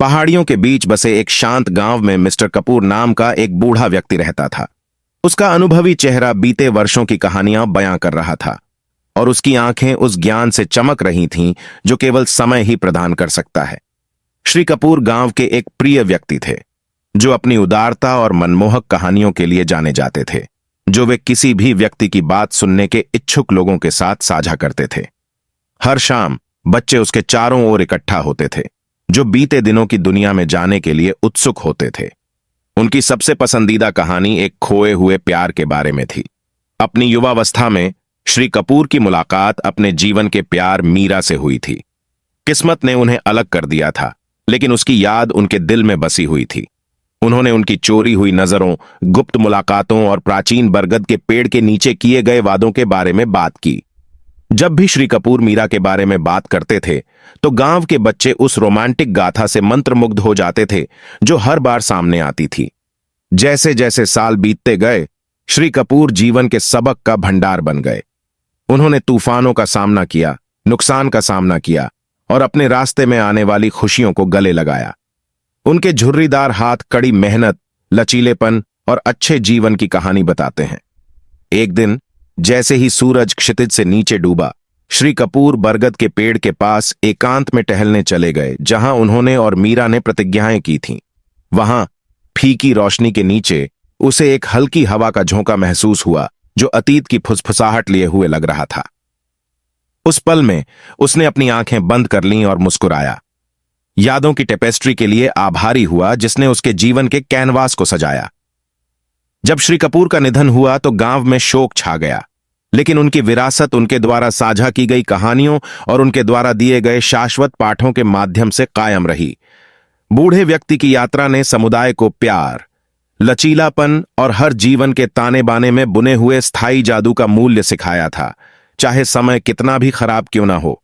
पहाड़ियों के बीच बसे एक शांत गांव में मिस्टर कपूर नाम का एक बूढ़ा व्यक्ति रहता था। उसका अनुभवी चेहरा बीते वर्षों की कहानियां बयां कर रहा था और उसकी आंखें उस ज्ञान से चमक रही थीं जो केवल समय ही प्रदान कर सकता है। श्री कपूर गांव के एक प्रिय व्यक्ति थे जो अपनी उदारता और मनमोहक कहानियों के लिए जाने जाते थे, जो वे किसी भी व्यक्ति की बात सुनने के इच्छुक लोगों के साथ साझा करते थे। हर शाम बच्चे उसके चारों ओर इकट्ठा होते थे, जो बीते दिनों की दुनिया में जाने के लिए उत्सुक होते थे। उनकी सबसे पसंदीदा कहानी एक खोए हुए प्यार के बारे में थी। अपनी युवावस्था में श्री कपूर की मुलाकात अपने जीवन के प्यार मीरा से हुई थी। किस्मत ने उन्हें अलग कर दिया था, लेकिन उसकी याद उनके दिल में बसी हुई थी। उन्होंने उनकी चोरी हुई नजरों, गुप्त मुलाकातों और प्राचीन बरगद के पेड़ के नीचे किए गए वादों के बारे में बात की। जब भी श्री कपूर मीरा के बारे में बात करते थे तो गांव के बच्चे उस रोमांटिक गाथा से मंत्रमुग्ध हो जाते थे जो हर बार सामने आती थी। जैसे जैसे साल बीतते गए, श्री कपूर जीवन के सबक का भंडार बन गए। उन्होंने तूफानों का सामना किया, नुकसान का सामना किया और अपने रास्ते में आने वाली खुशियों को गले लगाया। उनके झुर्रीदार हाथ कड़ी मेहनत, लचीलेपन और अच्छे जीवन की कहानी बताते हैं। एक दिन जैसे ही सूरज क्षितिज से नीचे डूबा, श्री कपूर बरगद के पेड़ के पास एकांत में टहलने चले गए, जहां उन्होंने और मीरा ने प्रतिज्ञाएं की थीं। वहां फीकी रोशनी के नीचे उसे एक हल्की हवा का झोंका महसूस हुआ जो अतीत की फुसफुसाहट लिए हुए लग रहा था। उस पल में उसने अपनी आंखें बंद कर लीं और मुस्कुराया। यादों की टेपेस्ट्री के लिए आभारी हुआ जिसने उसके जीवन के कैनवास को सजाया। जब श्री कपूर का निधन हुआ तो गांव में शोक छा गया, लेकिन उनकी विरासत उनके द्वारा साझा की गई कहानियों और उनके द्वारा दिए गए शाश्वत पाठों के माध्यम से कायम रही। बूढ़े व्यक्ति की यात्रा ने समुदाय को प्यार, लचीलापन और हर जीवन के ताने बाने में बुने हुए स्थायी जादू का मूल्य सिखाया था, चाहे समय कितना भी खराब क्यों ना हो।